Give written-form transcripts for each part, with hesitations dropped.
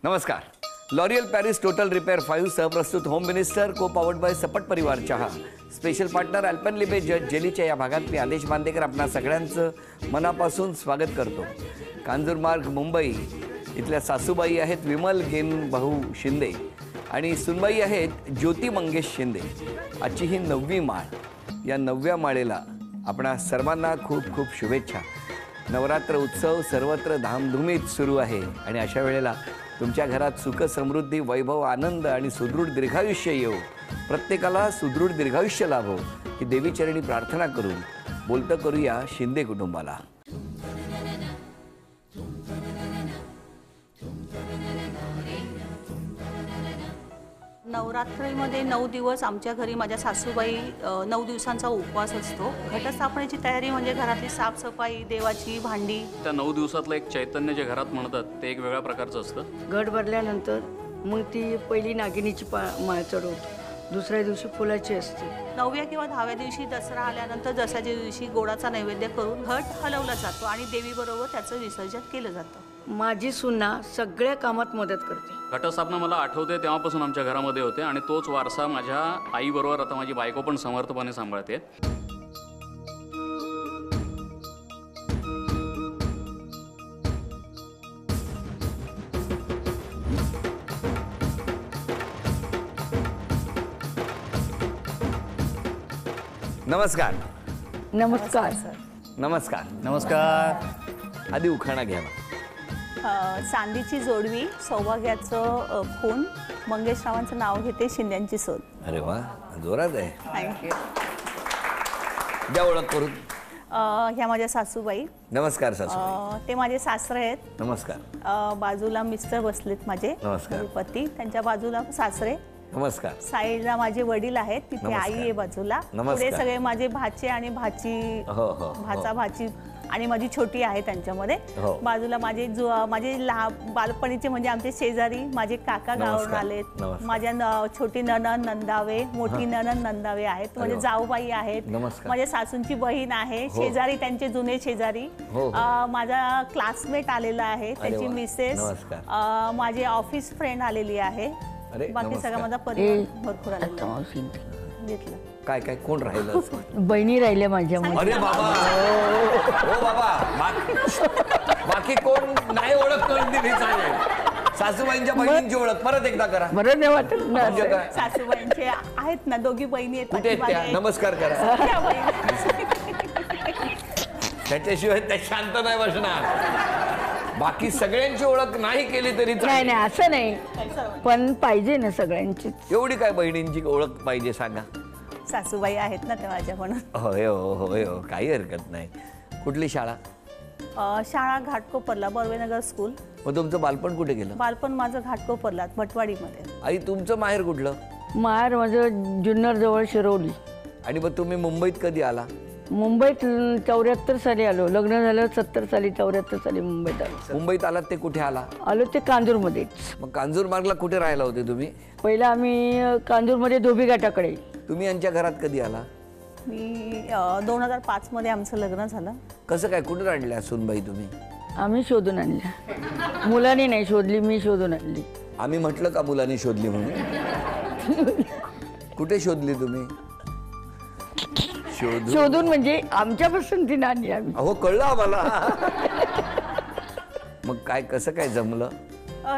नमस्कार. L'Oreal Paris total repair 5 सहप्रस्तुत home minister co powered by Sapat Parivar चहा स्पेशल पार्टनर अल्पेनलिबे जज जेलीच्या या भागात मी आदेश बांदेकर आपणा सगळ्यांचं मनापासून स्वागत करतो. कांजूरमार्ग मुंबई इथल्या सासूबाई आहेत विमल गेन भाऊ शिंदे आणि सुनबाई आहेत ज्योती मंगेश शिंदे. आजची ही 9वी माळ. या 9व्या माळेला आपणा सर्वांना खूप खूप शुभेच्छा. नवरात्र उत्सव सर्वत्र धामधुमीत सुरू आहे आणि अशा वेळेला तुमच्या घरात सुख समृद्धी वैभव आनंद आणि सुदृढ दीर्घायुष्य येऊ, प्रत्येकाला सुदृढ दीर्घायुष्य लाभो ही देवीचरणी प्रार्थना करून बोलतं करूया शिंदे कुटुंबाला. नवरात्रीमध्ये 9 दिवस आमच्या घरी माझ्या सासूबाई 9 दिवसांचा उपवास असतो. घटस्थापनेची तयारी म्हणजे घरातली साफसफाई, देवाची भांडी. त्या 9 दिवसातलं एक चैतन्य जे घरात म्हणतात ते एक वेगळ्या प्रकारचं असतं. घट भरल्यानंतर मग ती पहिली नागिनीची माळ चढवतो. दुसऱ्या दिवशी फुलाची असते. 9व्या किंवा 10व्या दिवशी दसरा आल्यानंतर दसऱ्याच्या दिवशी गोडाचा नैवेद्य करून घट हलवला जातो आणि देवीबरोबर त्याचं विसर्जन केलं जातं. माझी सुना सगळ्या कामात मदत करते. घटस्थापना मला आठवते तेव्हापासून आमच्या घरामध्ये होते आणि तोच वारसा माझ्या आईबरोबर आता माझी बायको पण समर्थपणे सांभाळते. नमस्कार. नमस्कार. नमस्कार. नमस्कार. आधी उखाणा घ्या. चांदीची जोडवी, सौभाग्याचं खून, मंगेशरावांचं नाव घेते, शिंद्यांची सोन. अरे वा, जोरात आहे. थँक्यू. द्या ओळख करून. ह्या माझ्या सासूबाई. नमस्कार सासू. ते माझे सासरे आहेत. नमस्कार. बाजूला मिस्टर बसलेत माझे. नमस्कार. पती. त्यांच्या बाजूला सासरे. नमस्कार. साईडला माझे वडील आहेत, तिथे आई आहे बाजूला. पुढे सगळे माझे भाचे आणि भाची, भाचा भाची आणि माझी छोटी आहे त्यांच्यामध्ये. बाजूला माझे बालपणीचे म्हणजे आमचे शेजारी माझे काका गावावरून आलेत. माझ्या छोटी ननंद नंदावे, मोठी ननंद नंदावे आहेत. म्हणजे जाऊबाई आहेत. माझ्या सासूंची बहीण आहे. शेजारी त्यांचे जुने शेजारी. माझा क्लासमेट आलेला आहे, त्याची मिसेस. माझे ऑफिस फ्रेंड आलेली आहे. बाकी सगळा माझा परिवार भरपूर आलेला घेतलं. काय काय कोण राहिलं? बहिणी राहिल्या माझ्या. अरे बाबा, हो बाबा, बाकी कोण नाही ओळख करून दिली चालेल. सासूबाईंच्या बहिणींची ओळख परत एकदा करा. बरं नाही वाटत ना. सासूबाईंचे आहेत ना, दोघी बहिणी आहेत. कुठे त्या? नमस्कार करा. त्याच्याशिवाय त्या शांत नाही बसणार. बाकी सगळ्यांची ओळख नाही केली तरी नाही नाही असं नाही, पण पाहिजे ना सगळ्यांची. एवढी काय बहिणींची ओळख पाहिजे सांगा. सासूबाई आहेत ना त्या माझ्या म्हणून. होय हो होय हो, काही हरकत नाही. कुठली शाळा? शाळा घाटकोपरला, बर्वेनगर स्कूल. मग तुमचं बालपण कुठे गेलं? बालपण माझं घाटकोपरला, भटवाडीमध्ये. आई तुमचं माहेर कुठलं? माहेर माझं जुन्नर जवळ शिरवली. आणि मग तुम्ही मुंबईत कधी आला? मुंबईत 74 साली आलो. लग्न झालं 70 साली, 74 साली मुंबईत आलो. मुंबईत आलात ते कुठे आला? आलो ते कांजूरमध्येच. मग कांजूरमार्गला कुठे राहायला होते तुम्ही? पहिला आम्ही कांजूरमध्ये धोबी घाटाकडे. तुम्ही यांच्या घरात कधी आला? मी 2005 मध्ये आमचं लग्न झालं. कसं काय, कुठे आणल्या सुनबाई तुम्ही? आम्ही शोधून आणल्या. मुलांनी नाही शोधली, मी शोधून आणली. आम्ही म्हटलं का मुलांनी शोधली म्हणून? कुठे शोधली तुम्ही? शोधून म्हणजे आमच्या पसंतीने आणली आम्ही. हो, कळलं आम्हाला. मग काय कसं काय जमलं?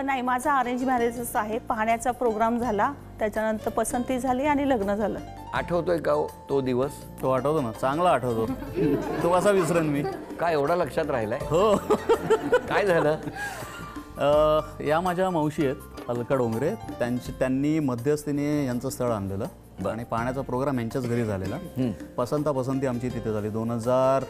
नाही, माझा अरेंज मॅरेजच आहे. पाहण्याचा प्रोग्राम झाला, त्याच्यानंतर पसंती झाली आणि लग्न झालं. आठवतोय का तो दिवस? तो आठवतो ना, चांगला आठवतो. तो कसा विसरेन मी? काय एवढा लक्षात राहिलाय? हो. काय झालं? या माझ्या मावशी आहेत अलका डोंगरे. त्यांनी मध्यस्थीने यांचं स्थळ आणलेलं आणि पाहण्याचा प्रोग्राम यांच्याच घरी झालेला. पसंती आमची तिथे झाली 2000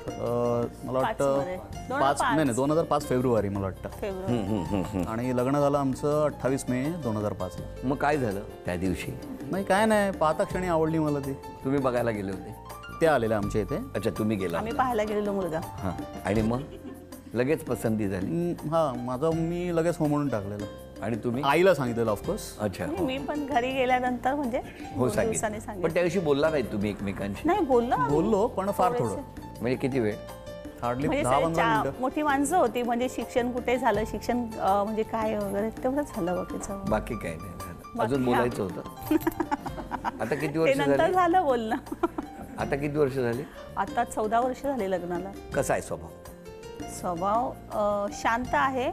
मला वाटतं 2005 फेब्रुवारी मला वाटतं. आणि लग्न झालं आमचं 28 मे 2005ला. मग काय झालं त्या दिवशी? नाही काय नाही, पाहता क्षणी आवडली मला ती. तुम्ही बघायला गेले होते? ते आलेले आमच्या इथे. अच्छा, तुम्ही गेला? आम्ही पाहायला गेलेलो मुलगा. हां. आणि मग लगेच पसंती झाली? हां, मी लगेच हो म्हणून टाकलेलं. आणि तुम्ही? आईला सांगितलेलं ऑफकोर्स. अच्छा. मी पण घरी गेल्यानंतर म्हणजे हो सांगितलं. पण त्या दिवशी बोलला नाही तुम्ही एकमेकांशी? नाही बोललो पण फार थोडं. म्हणजे किती वेळ? हार्डली म्हणजे 10-15 चा- मिनिटं. मोठी माणसं होती, म्हणजे शिक्षण कुठे झालं, शिक्षण म्हणजे काय वगैरे तेवढंच झालं बाकीचं. बाकी काही नाही झालं. अजून बाकी बोलायचं होतं. आता किती ते वर्ष नंतर झाली? झालं बोलणं. आता किती वर्ष झाली? आता 14 वर्ष झाली लग्नाला. कसा आहे स्वभाव? स्वभाव शांत आहे,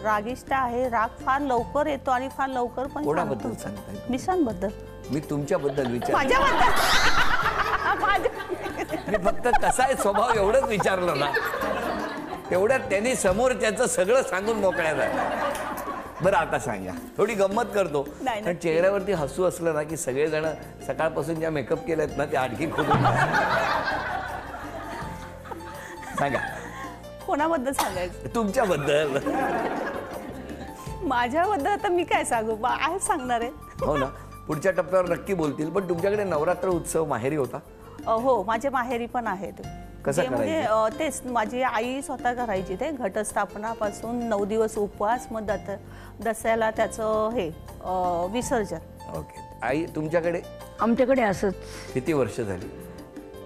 रागिष्ट आहे. राग फार लवकर येतो आणि फार लवकर पण शांत कोणाबद्दल होतो. सांगताय? मिसांबद्दल. मी तुमच्याबद्दल विचार माझ्याबद्दल. मी फक्त कसा आहे स्वभाव एवढंच विचारलं ना, तेवढ्यात त्यांनी समोर त्याचं सगळं सांगून मोकळ्या झाल्या. बरं आता सांगा, थोडी गंमत करतो, नाही, पण चेहऱ्यावरती हसू असलं ना की सगळेजण सकाळपासून ज्या मेकअप केलेत ना ते आणखी खूप सांगा. कोणाबद्दल सांगायचं? तुमच्याबद्दल. माझ्याबद्दल आता मी काय सांगू, आहे सांगणार आहे. हो ना, पुढच्या टप्प्यावर नक्की बोलतील. पण तुमच्याकडे नवरात्र उत्सव माहेरी होता? हो, माझे माहेरी पण आहेत. कसं जे म्हणजे तेच माझी आई स्वतः करायची, ते घटस्थापनापासून 9 दिवस उपवास, मग दसऱ्याला त्याचं हे विसर्जन. ओके. आई तुमच्याकडे आमच्याकडे असंच. किती वर्ष झाली?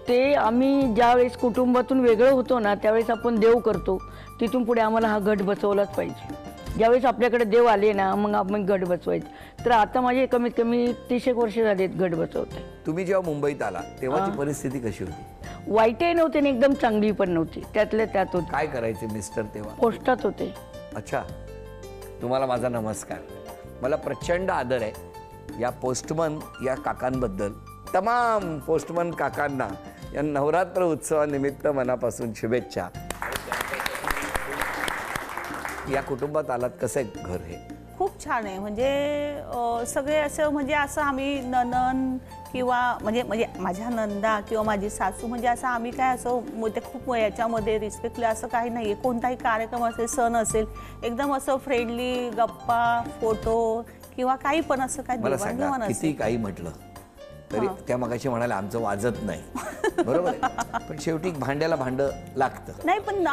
ते आम्ही ज्यावेळेस कुटुंबातून वेगळं होतो ना, त्यावेळेस आपण देव करतो, तिथून पुढे आम्हाला हा घट बसवलाच पाहिजे. ज्यावेळेस आपल्याकडे देव आले ना, मग आपण घट बसवायचे. तर आता माझे कमीत कमी 30 वर्ष झालेत घट बसवते. तुम्ही जेव्हा मुंबईत आला तेव्हाची परिस्थिती कशी होती? वाईटही नव्हते आणि एकदम चांगली पण नव्हती, त्यातल्या त्यात होते. काय करायचे मिस्टर तेव्हा? पोस्टात होते. अच्छा, तुम्हाला माझा नमस्कार. मला प्रचंड आदर आहे या पोस्टमन या काकांबद्दल. तमाम पोस्टमन काकांना या नवरात्र उत्सवानिमित्त मनापासून शुभेच्छा. या कुटुंबात आलात, कसं आहे घर हे? खूप छान आहे. म्हणजे सगळे असं म्हणजे असं आम्ही नणन किंवा म्हणजे म्हणजे माझ्या नंदा किंवा माझी सासू, म्हणजे असं आम्ही काय असं ते खूप याच्यामध्ये रिस्पेक्टली असं काही नाही आहे. कोणताही कार्यक्रम असेल, सण असेल, एकदम असं फ्रेंडली गप्पा, फोटो किंवा काही पण असं काही मला सांगा, देवाणघेवाण किती असेल. काही म्हटलं तरी त्या मगाशी म्हणाले आमचं वाजत नाही, बरोबर आहे? पण शेवटी भांड्याला भांडं लागतं. नाही, पण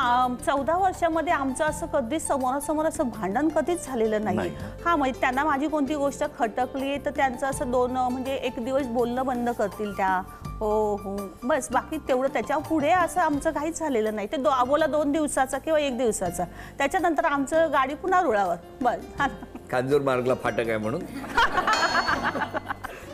14 वर्षामध्ये आमचं असं कधीच समोरासमोर असं भांडण कधीच झालेलं नाही. हा, म्हणजे त्यांना माझी कोणती गोष्ट खटकली आहे तर त्यांचं असं म्हणजे एक दिवस बोलणं बंद करतील त्या, हो हो बस. बाकी तेवढं, त्याच्या पुढे असं आमचं काहीच झालेलं नाही. ते बोला 2 दिवसाचा किंवा 1 दिवसाचा, त्याच्यानंतर आमचं गाडी पुन्हा रुळावर. बस. कांजूर मार्गला फाटक आहे म्हणून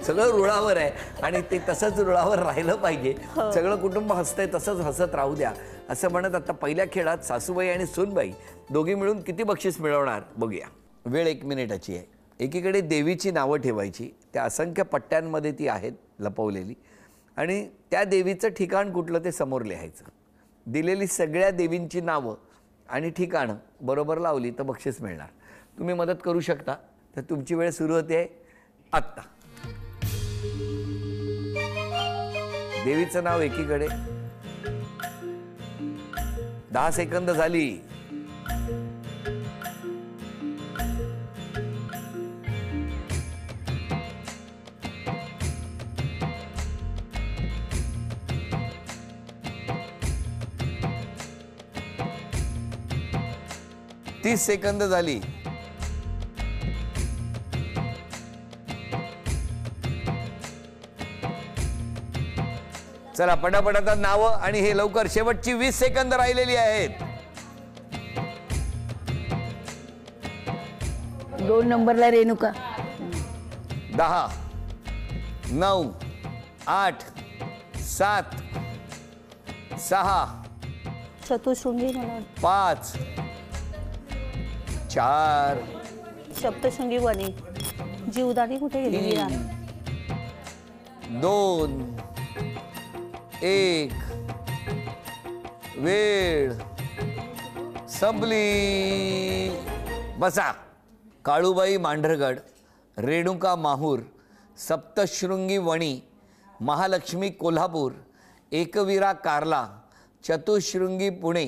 सगळं रुळावर आहे आणि ते तसंच रुळावर राहिलं पाहिजे. सगळं कुटुंब हसतंय, तसंच हसत राहू द्या असं म्हणत आता पहिल्या खेळात सासूबाई आणि सूनबाई दोघी मिळून किती बक्षीस मिळवणार बघूया. वेळ 1 मिनिटाची आहे. एकीकडे देवीची नावं ठेवायची, त्या असंख्य पट्ट्यांमध्ये ती आहेत लपवलेली, आणि त्या देवीचं ठिकाण कुठलं ते समोर लिहायचं. दिलेली सगळ्या देवींची नावं आणि ठिकाणं बरोबर लावली तर बक्षीस मिळणार. तुम्ही मदत करू शकता. तर तुमची वेळ सुरू होते आत्ता. देवीचं नाव एकीकडे. 10 सेकंद झाली. तीस सेकंद झाली. चला पटापटात नावं आणि हे लवकर. शेवटची 20 सेकंद राहिलेली आहेत. 2 नंबरला रेणुका. 10 9 8 7 6 चतुशृंगी मला 5 4 सप्तशृंगी वनी. जीवदानी कुठे गेली? 2 1 वेळ संपली. बसा. काळूबाई मांढरगड, रेणुका माहूर, सप्तशृंगी वणी, महालक्ष्मी कोल्हापूर, एकवीरा कार्ला, चतुशृंगी पुणे,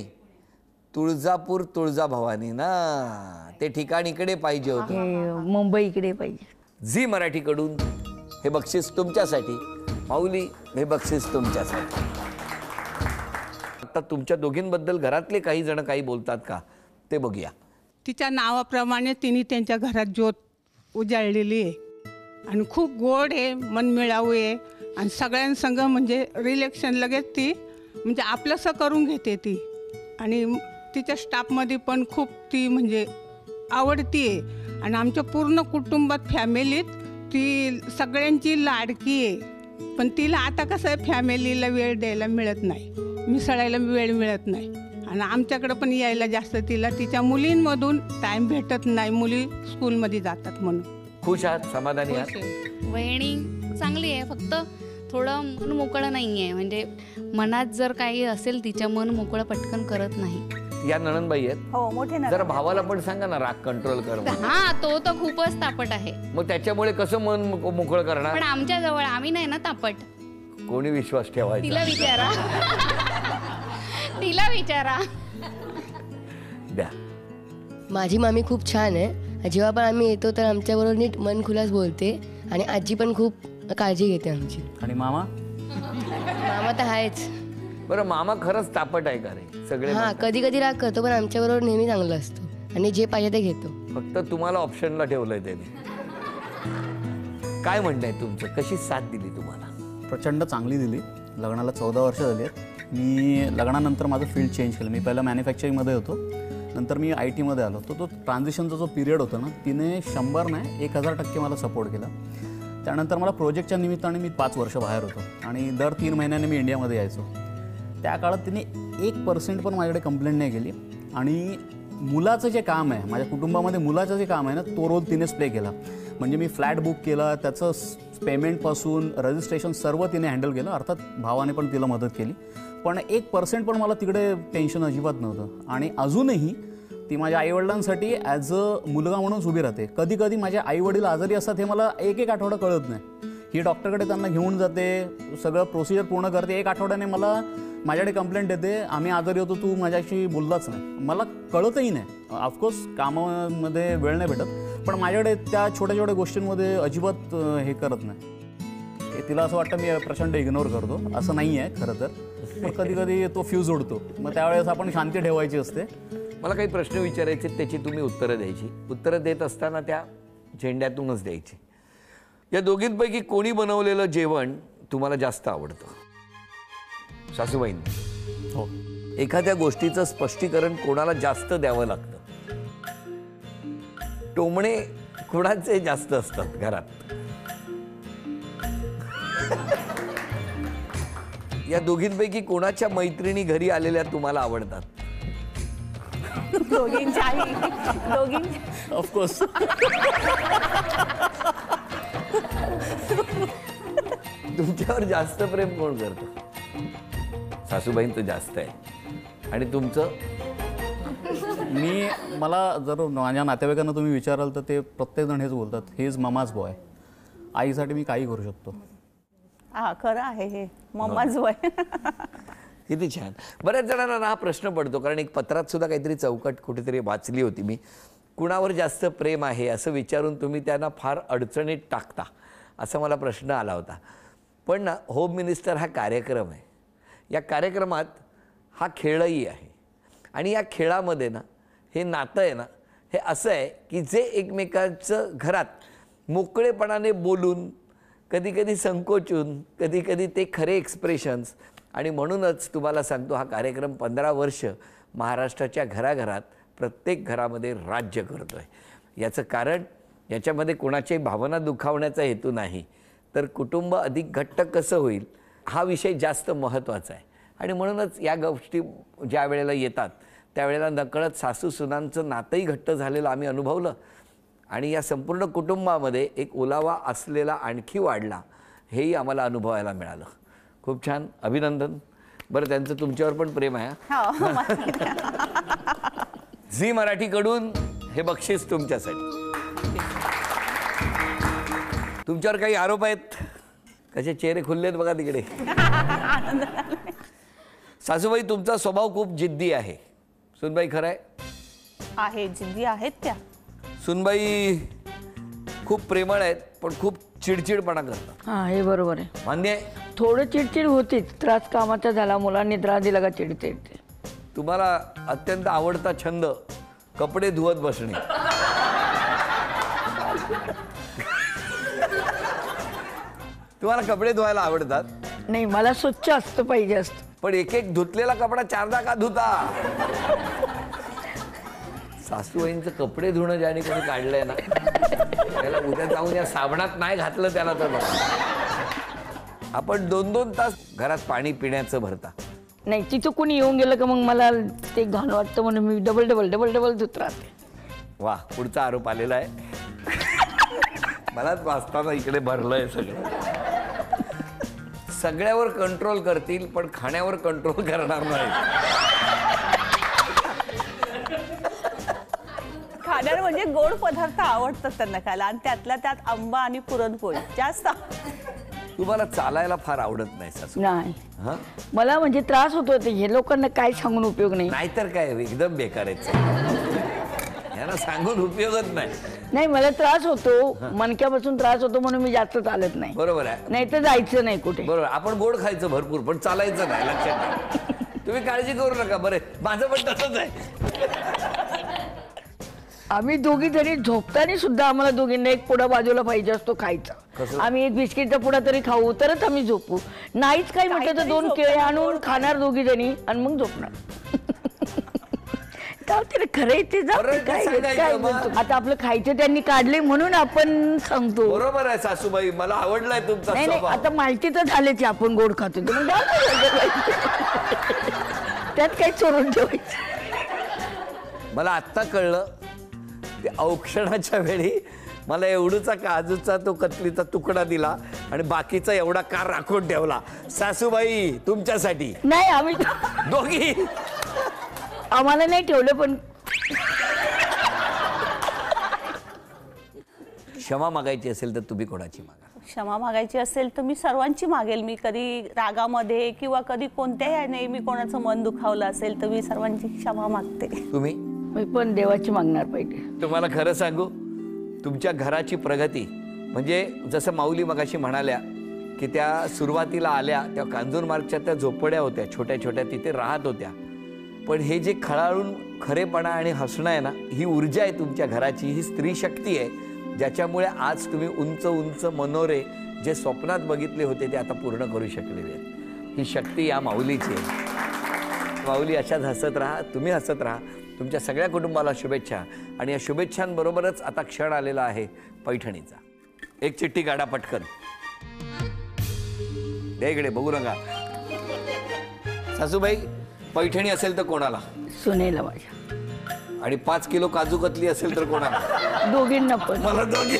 तुळजापूर तुळजाभवानी ना. ते ठिकाण इकडे पाहिजे होते, मुंबई इकडे पाहिजे. झी मराठीकडून हे बक्षीस तुमच्यासाठी. माऊली, हे बक्षीस तुमच्यासाठी. आता तुमच्या दोघींबद्दल घरातले काही जण काही बोलतात का ते बघूया. तिच्या नावाप्रमाणे तिने त्यांच्या घरात ज्योत उजाळलेली आहे आणि खूप गोड आहे, मनमिळावू आहे आणि सगळ्यांसंग म्हणजे रिलेक्शन लगेच ती म्हणजे आपलंसं करून घेते ती. आणि तिच्या स्टाफमध्ये पण खूप ती म्हणजे आवडती आहे. आणि आमच्या पूर्ण कुटुंबात फॅमिलीत ती सगळ्यांची लाडकी आहे. पण तिला आता कसं आहे, फॅमिलीला वेळ द्यायला मिळत नाही, मिसळायला वेळ मिळत नाही. आणि आमच्याकडं पण यायला जास्त तिला तिच्या मुलींमधून टाईम भेटत नाही, मुली स्कूलमध्ये जातात म्हणून. खुश आहात, समाधानी आहात? वहिनी चांगली आहे, फक्त थोडं मन मोकळं नाही आहे. म्हणजे मनात जर काही असेल तिच्या, मन मोकळं पटकन करत नाही. या नणंदबाई आहेत. हो, मोठे ना. जरा भावाला पण सांगा ना राग कंट्रोल कर म्हणून. हा, तो तर खूपच तापट आहे. मग त्याच्यामुळे कसं मन मोकळं करणार? पण आमच्या जवळ आम्ही नाही ना तापट. कोणी विश्वास ठेवायचा? तिला विचारा. तिला विचारा. द्या. माझी मामी खूप छान आहे. जेव्हा पण आम्ही येतो तर आमच्याबरोबर नीट मन खुलास बोलते आणि आजी पण खूप काळजी घेते आमची. आणि मामा मामा तर आहेच. बरं, मामा खरंच तापट आहे का रे? सगळे हा, कधी कधी राग करतो पण आमच्याबरोबर नेहमी चांगलं असतो आणि जे पाहिजे ते घेतो. फक्त तुम्हाला ऑप्शनला ठेवलंय त्याने. काय म्हणणं आहे तुमचं? कशी साथ दिली तुम्हाला? प्रचंड चांगली दिली. लग्नाला 14 वर्ष झाली आहेत. मी लग्नानंतर माझं फील्ड चेंज केलं. मी पहिलं मॅन्युफॅक्चरिंगमध्ये होतो, नंतर मी IT मध्ये आलो. तो ट्रान्झिशनचा जो पिरियड होता ना, तिने 100 नाही 1000% मला सपोर्ट केला. त्यानंतर मला प्रोजेक्टच्या निमित्ताने मी 5 वर्ष बाहेर होतो आणि दर 3 महिन्याने मी इंडियामध्ये यायचो. त्या काळात तिने 1% पण माझ्याकडे कंप्लेंट नाही केली. आणि मुलाचं जे काम आहे, माझ्या कुटुंबामध्ये मुलाचं जे काम आहे ना, तो रोल तिनेच प्ले केला. म्हणजे मी फ्लॅट बुक केला, त्याचं पेमेंटपासून रजिस्ट्रेशन सर्व तिने हँडल केलं. अर्थात भावाने पण तिला मदत केली. पण 1% पण मला तिकडे टेन्शन अजिबात नव्हतं. आणि अजूनही ती माझ्या आईवडिलांसाठी ॲज अ मुलगा म्हणूनच उभी राहते. कधी कधी माझे आईवडील आजारी असतात हे मला एक आठवडा कळत नाही. ही डॉक्टरकडे त्यांना घेऊन जाते, सगळं प्रोसिजर पूर्ण करते. 1 आठवड्याने मला माझ्याकडे कंप्लेंट येते, आम्ही आजारी होतो, तू माझ्याशी बोललाच नाही. मला कळतही नाही. ऑफकोर्स कामामध्ये वेळ नाही भेटत, पण माझ्याकडे त्या छोट्या छोट्या गोष्टींमध्ये अजिबात हे करत नाही. तिला असं वाटतं मी प्रचंड इग्नोर करतो. असं नाही आहे खरं तर. पण कधी कधी तो फ्यूज उडतो. मग त्यावेळेस आपण शांती ठेवायची असते. मला काही प्रश्न विचारायचे, त्याची तुम्ही उत्तरं द्यायची. उत्तरं देत असताना त्या झेंड्यातूनच द्यायची. या दोघींपैकी कोणी बनवलेलं जेवण तुम्हाला जास्त आवडतं? सासूबाईंनी. हो. एखाद्या गोष्टीचं स्पष्टीकरण कोणाला जास्त द्यावं लागतं? टोमणे कोणाचे जास्त असतात घरात? या दोघींपैकी कोणाच्या मैत्रिणी घरी आलेल्या तुम्हाला आवडतात? दोघींच्या आई, दोघींच्या. ऑफकोर्स. तुमच्यावर जास्त प्रेम कोण करतं? सासूबाईंचं जास्त आहे. आणि तुमचं? मला जर माझ्या नातेवाईकांना तुम्ही विचाराल तर ते प्रत्येकजण हेच बोलतात, हे इज ममाज बॉय. आईसाठी मी काही करू शकतो. हा, खरं आहे हे. मम्माच वय. किती छान. बऱ्याच जणांना हा प्रश्न पडतो, कारण एक पत्रात सुद्धा काहीतरी चौकट कुठेतरी वाचली होती मी. कुणावर जास्त प्रेम आहे असं विचारून तुम्ही त्यांना फार अडचणीत टाकता, असा मला प्रश्न आला होता. पण ना, होम मिनिस्टर हा कार्यक्रम आहे. या कार्यक्रमात हा खेळही आहे. आणि या खेळामध्ये ना, हे नातं आहे ना, हे असं आहे की जे एकमेकांचं घरात मोकळेपणाने बोलून, कधी कधी संकोचून, कधी कधी ते खरे एक्सप्रेशन्स. आणि म्हणूनच तुम्हाला सांगतो, हा कार्यक्रम 15 वर्ष महाराष्ट्राच्या घराघरात, प्रत्येक घरामध्ये राज्य करतो आहे. याचं कारण, याच्यामध्ये कोणाच्याही भावना दुखावण्याचा हेतू नाही, तर कुटुंब अधिक घट्ट कसं होईल हा विषय जास्त महत्त्वाचा आहे. आणि म्हणूनच या गोष्टी ज्या वेळेला येतात त्यावेळेला नकळत सासू सुनांचं नातंही घट्ट झालेलं आम्ही अनुभवलं. आणि या संपूर्ण कुटुंबामध्ये एक ओलावा असलेला आणखी वाढला, हेही आम्हाला अनुभवायला मिळालं. खूप छान, अभिनंदन. बरं, त्यांचं तुमच्यावर पण प्रेम आहे. झी मराठीकडून हे बक्षीस तुमच्यासाठी. तुमच्यावर काही आरोप आहेत? कसे चेहरे खुललेत बघा तिकडे. सासूबाई, तुमचा स्वभाव खूप जिद्दी आहे. सुनबाई, खरं आहे? जिद्दी आहेत त्या. सुनबाई खूप प्रेमळ आहेत, पण खूप चिडचिडपणा करतात. हां, हे बरोबर आहे. मान्य आहे? थोडं चिडचिड होतीच. त्रास कामाचा झाला, मुलांनी त्रास दिला का चिडचिड. तुम्हाला अत्यंत आवडता छंद कपडे धुवत बसणे. तुम्हाला कपडे धुवायला आवडतात? नाही, मला स्वच्छ असतं पाहिजे असतं. पण एक एक धुतलेला कपडा 4दा का धुता? सासूबाईंचं कपडे धुणं ज्याने कोणी काढलंय ना, त्याला उद्या जाऊन या साबणात नाही घातलं त्याला तर बघा. आपण 2-2 तास घरात पाणी पिण्याचं भरता. नाही, तिथं कोणी येऊन गेलं का मग मला ते घाण वाटतं म्हणून मी डबल धुत राहते. वा, पुढचा आरोप आलेला आहे. मलाच वाचताना इकडे भरलंय सगळं. सगळ्यावर कंट्रोल करतील पण खाण्यावर कंट्रोल करणार नाही. खाण्यावर म्हणजे गोड पदार्थ आवडतात त्यांना खायला, आणि त्यातल्या त्यात आंबा आणि पुरणपोळी जास्त. तुम्हाला चालायला फार आवडत नाही सासू? नाही, हा, मला म्हणजे त्रास होतो. ते हे लोकांना काय सांगून उपयोग नाही. नाहीतर काय, एकदम बेकार आहे. यांना सांगून उपयोगच नाही. नाही, मला त्रास होतो, मणक्यापासून त्रास होतो म्हणून मी जास्त चालत नाही. बरोबर आहे. नाही तर जायचं नाही कुठे. बरोबर, आपण गोड खायचं भरपूर पण चालायचं नाही, लक्षात ठेवा. तुम्ही काळजी करू नका. बरे, माझं पण तसंच आहे. आम्ही दोघी जरी झोपताना सुद्धा आम्हाला दोघींना एक पुडा बाजूला पाहिजे असतो खायचा. कसं? आम्ही एक बिस्किटचा पुडा तरी खाऊ तरच आम्ही झोपू. नाहीच काही म्हटलं तर 2 केळे आणून खाणार दोघी जणी आणि मग झोपणार. खरंय ते जाऊ दे, काय बोलतो. आता आपलं खायचं त्यांनी काढले म्हणून आपण सांगतो. बरोबर आहे सासूबाई, मला आवडलाय तुमचा नाही नाही, स्वभाव. आता माहिती तर झालेच आहे आपण गोड खातो ते, मग त्यात काही चोरून ठेवायचं. मला आत्ता कळलं, ते औक्षणाच्या वेळी मला एवढूचा काजूचा तो कतलीचा तुकडा दिला आणि बाकीचा एवढा कार राखून ठेवला. सासूबाई तुमच्यासाठी. नाही, आम्ही दोघी आम्हाला नाही ठेवलं. पण क्षमा मागायची असेल तर तुम्ही कोणाची मागा? क्षमा मागायची असेल तर मी सर्वांची मागेल. मी कधी रागामध्ये किंवा कधी कोणत्याही नाही, मी कोणाचं मन दुखावलं असेल तर मी सर्वांची क्षमा मागते. तुम्ही? मी पण देवाची मागणार पाहिजे. तुम्हाला खरं सांगू, तुमच्या घराची प्रगती म्हणजे जसं माऊली मगाशी म्हणाल्या की त्या सुरुवातीला आल्या त्या कांजूरमार्गच्या त्या झोपड्या होत्या छोट्या छोट्या, तिथे राहत होत्या. पण हे जे खळाळून खरेपणा आणि हसणं आहे ना, ही ऊर्जा आहे तुमच्या घराची, ही स्त्री शक्ती आहे ज्याच्यामुळे आज तुम्ही उंच उंच मनोरे जे स्वप्नात बघितले होते ते आता पूर्ण करू शकलेले आहेत. ही शक्ती या माऊलीची आहे. माऊली अशाच हसत राहा, तुम्ही हसत राहा. तुमच्या सगळ्या कुटुंबाला शुभेच्छा. आणि या शुभेच्छांबरोबरच आता क्षण आलेला आहे पैठणीचा. एक चिठ्ठी काढा पटकन, द्या इकडे, बघू नका. सासूबाई, पैठणी असेल तर कोणाला? सुनेला माझ्या. आणि 5 किलो काजू कतली असेल तर कोणाला? दोघींना पण. मला दोघी.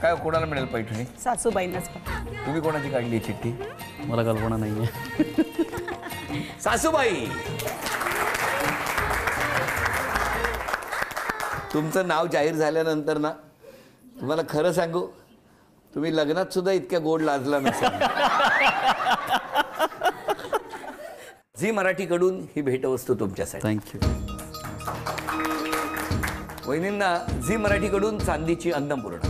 काय कोणाला मिळेल पैठणी? सासूबाईंनाच. तुम्ही कोणाची काढली चिठ्ठी? मला कल्पना नाहीये. सासूबाई, तुमचं नाव जाहीर झाल्यानंतर ना, तुम्हाला खरं सांगू, तुम्ही लग्नात सुद्धा इतक्या गोड लाजला नसेल. झी मराठीकडून ही भेटवस्तू तुमच्यासाठी. थँक्यू. वहिनींना झी मराठीकडून चांदीची अन्नपूर्णा.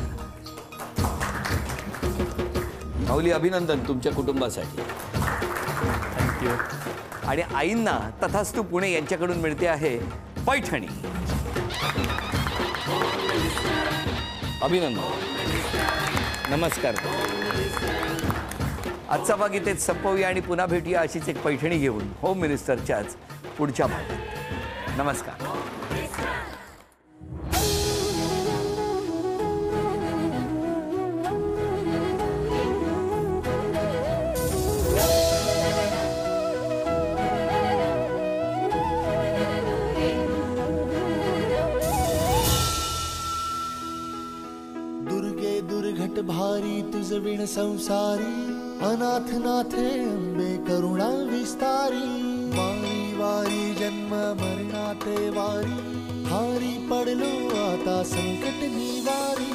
माऊली, अभिनंदन तुमच्या कुटुंबासाठी. थँक्यू. आणि आईंना तथास्तु पुणे यांच्याकडून मिळते आहे पैठणी. अभिनंदन, नमस्कार. आजचा भाग इथेच संपवूया आणि पुन्हा भेटूया अशीच एक पैठणी घेऊन होम मिनिस्टरच्याच पुढच्या भागात. नमस्कार. दुर्गे दुर्घट भारी तुझ विण संसारी, अनाथ नाथे अंबे करुणा विस्तारी. वारी वारी जन्म मरणाते वारी, हारी पडलो आता संकट निवारी.